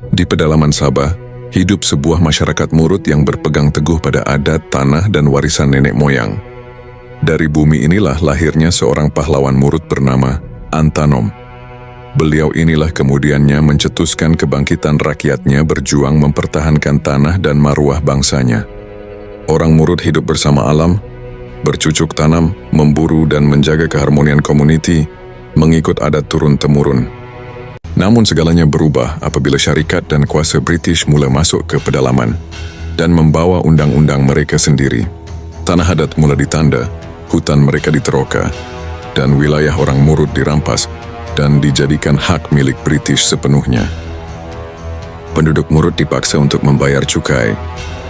Di pedalaman Sabah, hidup sebuah masyarakat Murut yang berpegang teguh pada adat, tanah, dan warisan nenek moyang. Dari bumi inilah lahirnya seorang pahlawan Murut bernama Antanom. Beliau inilah kemudiannya mencetuskan kebangkitan rakyatnya berjuang mempertahankan tanah dan marwah bangsanya. Orang Murut hidup bersama alam, bercucuk tanam, memburu dan menjaga keharmonian komuniti, mengikut adat turun-temurun. Namun segalanya berubah apabila syarikat dan kuasa British mulai masuk ke pedalaman dan membawa undang-undang mereka sendiri. Tanah adat mulai ditanda, hutan mereka diteroka, dan wilayah orang Murut dirampas dan dijadikan hak milik British sepenuhnya. Penduduk Murut dipaksa untuk membayar cukai.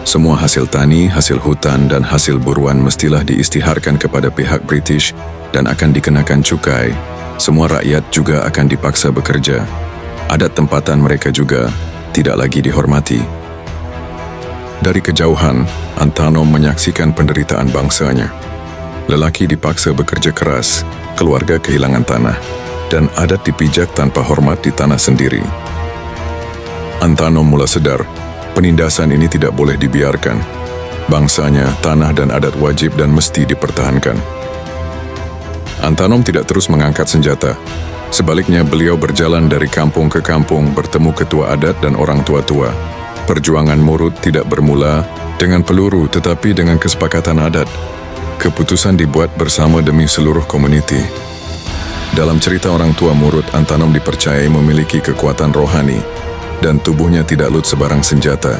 Semua hasil tani, hasil hutan, dan hasil buruan mestilah diisytiharkan kepada pihak British dan akan dikenakan cukai. Semua rakyat juga akan dipaksa bekerja. Adat tempatan mereka juga tidak lagi dihormati. Dari kejauhan, Antanom menyaksikan penderitaan bangsanya. Lelaki dipaksa bekerja keras, keluarga kehilangan tanah, dan adat dipijak tanpa hormat di tanah sendiri. Antanom mulai sadar, penindasan ini tidak boleh dibiarkan. Bangsanya, tanah dan adat wajib dan mesti dipertahankan. Antanom tidak terus mengangkat senjata. Sebaliknya, beliau berjalan dari kampung ke kampung bertemu ketua adat dan orang tua-tua. Perjuangan Murut tidak bermula dengan peluru tetapi dengan kesepakatan adat. Keputusan dibuat bersama demi seluruh komuniti. Dalam cerita orang tua Murut, Antanom dipercayai memiliki kekuatan rohani dan tubuhnya tidak lut sebarang senjata.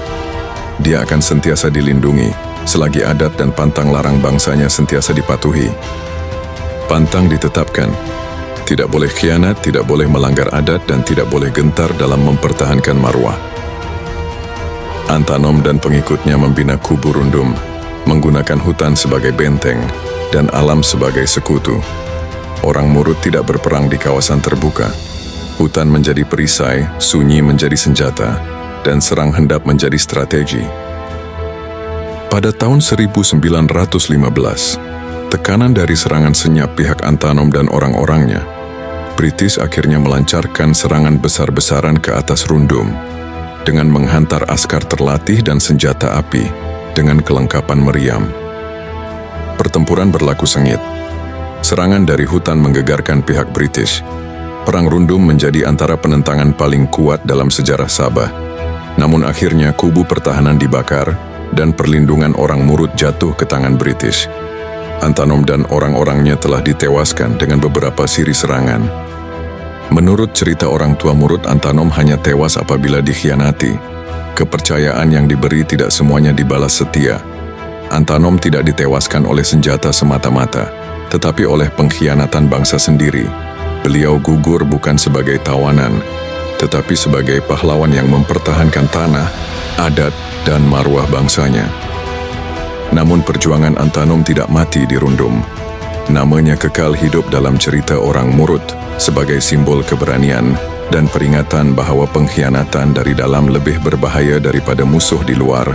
Dia akan sentiasa dilindungi selagi adat dan pantang larang bangsanya sentiasa dipatuhi. Pantang ditetapkan, tidak boleh khianat, tidak boleh melanggar adat, dan tidak boleh gentar dalam mempertahankan marwah. Antanom dan pengikutnya membina kubu rundum, menggunakan hutan sebagai benteng dan alam sebagai sekutu. Orang Murut tidak berperang di kawasan terbuka. Hutan menjadi perisai, sunyi menjadi senjata, dan serang hendap menjadi strategi. Pada tahun 1915, tekanan dari serangan senyap pihak Antanom dan orang-orangnya, British akhirnya melancarkan serangan besar-besaran ke atas rundum dengan menghantar askar terlatih dan senjata api dengan kelengkapan meriam. Pertempuran berlaku sengit. Serangan dari hutan menggegarkan pihak British. Perang rundum menjadi antara penentangan paling kuat dalam sejarah Sabah. Namun akhirnya kubu pertahanan dibakar dan perlindungan orang Murut jatuh ke tangan British. Antanom dan orang-orangnya telah ditewaskan dengan beberapa siri serangan. Menurut cerita orang tua Murut, Antanom hanya tewas apabila dikhianati. Kepercayaan yang diberi tidak semuanya dibalas setia. Antanom tidak ditewaskan oleh senjata semata-mata, tetapi oleh pengkhianatan bangsa sendiri. Beliau gugur bukan sebagai tawanan, tetapi sebagai pahlawan yang mempertahankan tanah, adat, dan marwah bangsanya. Namun perjuangan Antanom tidak mati di rundum. Namanya kekal hidup dalam cerita orang Murut sebagai simbol keberanian dan peringatan bahwa pengkhianatan dari dalam lebih berbahaya daripada musuh di luar.